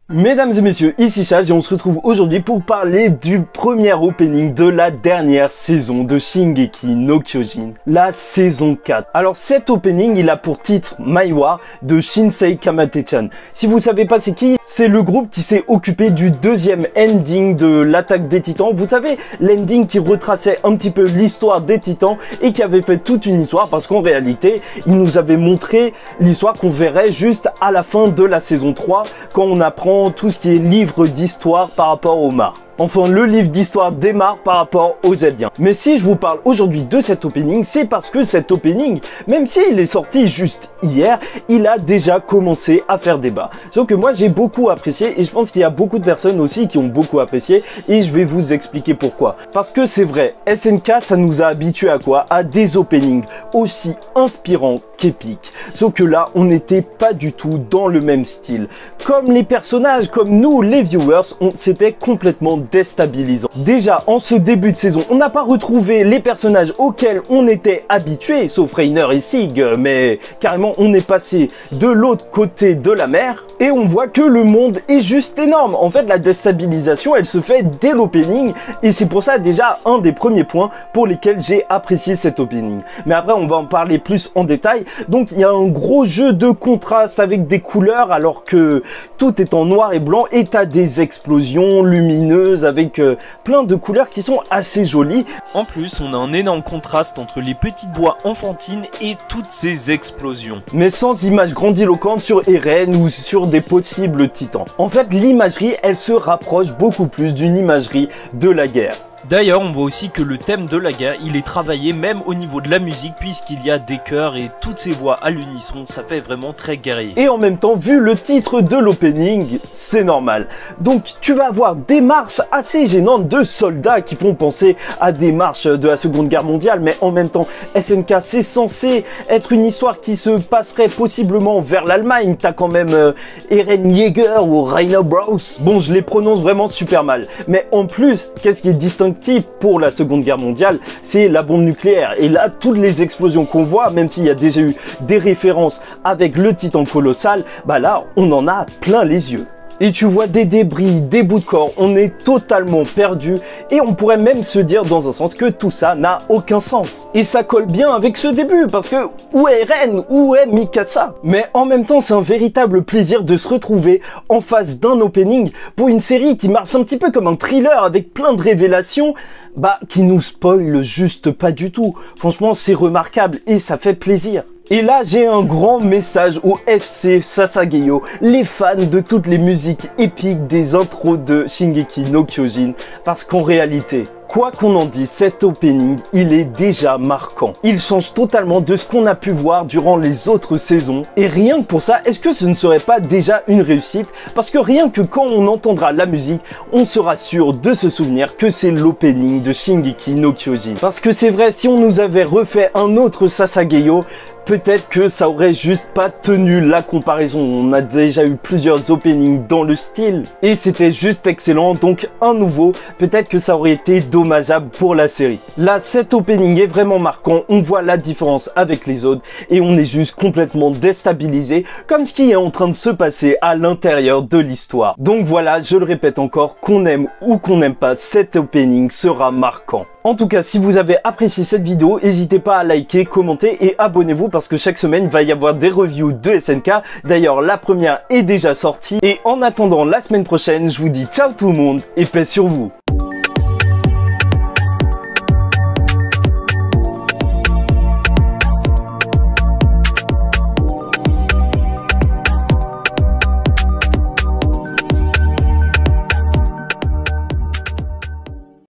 Mesdames et messieurs, ici Chaz et on se retrouve aujourd'hui pour parler du premier opening de la dernière saison de Shingeki no Kyojin, la saison 4. Alors cet opening, il a pour titre Maiwa de Shinsei Kamate-chan. Si vous savez pas c'est qui, c'est le groupe qui s'est occupé du deuxième ending de l'attaque des titans. Vous savez, l'ending qui retraçait un petit peu l'histoire des titans et qui avait fait toute une histoire parce qu'en réalité, il nous avait montré l'histoire qu'on verrait juste à la fin de la saison 3 quand on apprend tout ce qui est livre d'histoire par rapport au Mar. Enfin, le livre d'histoire démarre par rapport aux Eldiens. Mais si je vous parle aujourd'hui de cet opening, c'est parce que cet opening, même s'il est sorti juste hier, il a déjà commencé à faire débat. Sauf que moi, j'ai beaucoup apprécié et je pense qu'il y a beaucoup de personnes aussi qui ont beaucoup apprécié et je vais vous expliquer pourquoi. Parce que c'est vrai, SNK, ça nous a habitués à quoi? À des openings aussi inspirants qu'épiques. Sauf que là, on n'était pas du tout dans le même style. Comme les personnages, comme nous, les viewers, c'était complètement déstabilisant. Déjà, en ce début de saison, on n'a pas retrouvé les personnages auxquels on était habitué, sauf Reiner et Sig, mais carrément, on est passé de l'autre côté de la mer et on voit que le monde est juste énorme. En fait, la déstabilisation, elle se fait dès l'opening et c'est pour ça déjà un des premiers points pour lesquels j'ai apprécié cet opening. Mais après, on va en parler plus en détail. Donc, il y a un gros jeu de contraste avec des couleurs alors que tout est en noir et blanc et t'as des explosions lumineuses avec plein de couleurs qui sont assez jolies. En plus, on a un énorme contraste entre les petites voix enfantines et toutes ces explosions. Mais sans images grandiloquentes sur Eren ou sur des possibles titans. En fait, l'imagerie, elle se rapproche beaucoup plus d'une imagerie de la guerre. D'ailleurs, on voit aussi que le thème de la guerre, il est travaillé même au niveau de la musique puisqu'il y a des chœurs et toutes ces voix à l'unisson, ça fait vraiment très guerrier. Et en même temps, vu le titre de l'opening, c'est normal. Donc, tu vas avoir des marches assez gênantes de soldats qui font penser à des marches de la Seconde Guerre mondiale, mais en même temps, SNK, c'est censé être une histoire qui se passerait possiblement vers l'Allemagne. T'as quand même Eren Yeager ou Rainer Bros. Bon, je les prononce vraiment super mal. Mais en plus, qu'est-ce qui est distinctif pour la Seconde Guerre mondiale, c'est la bombe nucléaire. Et là, toutes les explosions qu'on voit, même s'il y a déjà eu des références avec le titan colossal, bah là, on en a plein les yeux. Et tu vois des débris, des bouts de corps, on est totalement perdu et on pourrait même se dire dans un sens que tout ça n'a aucun sens. Et ça colle bien avec ce début parce que où est Eren, où est Mikasa? Mais en même temps c'est un véritable plaisir de se retrouver en face d'un opening pour une série qui marche un petit peu comme un thriller avec plein de révélations qui nous spoilent juste pas du tout. Franchement c'est remarquable et ça fait plaisir. Et là, j'ai un grand message au FC Sasageyo, les fans de toutes les musiques épiques des intros de Shingeki no Kyojin, parce qu'en réalité, quoi qu'on en dise, cet opening, il est déjà marquant. Il change totalement de ce qu'on a pu voir durant les autres saisons. Et rien que pour ça, est-ce que ce ne serait pas déjà une réussite? Parce que rien que quand on entendra la musique, on sera sûr de se souvenir que c'est l'opening de Shingeki no Kyojin. Parce que c'est vrai, si on nous avait refait un autre Sasageyo, peut-être que ça aurait juste pas tenu la comparaison. On a déjà eu plusieurs openings dans le style et c'était juste excellent. Donc un nouveau, peut-être que ça aurait été dommageable pour la série. Là, cet opening est vraiment marquant. On voit la différence avec les autres et on est juste complètement déstabilisé comme ce qui est en train de se passer à l'intérieur de l'histoire. Donc voilà, je le répète encore, qu'on aime ou qu'on n'aime pas, cet opening sera marquant. En tout cas, si vous avez apprécié cette vidéo, n'hésitez pas à liker, commenter et abonnez-vous parce que chaque semaine, il va y avoir des reviews de SNK. D'ailleurs, la première est déjà sortie. Et en attendant la semaine prochaine, je vous dis ciao tout le monde et paix sur vous.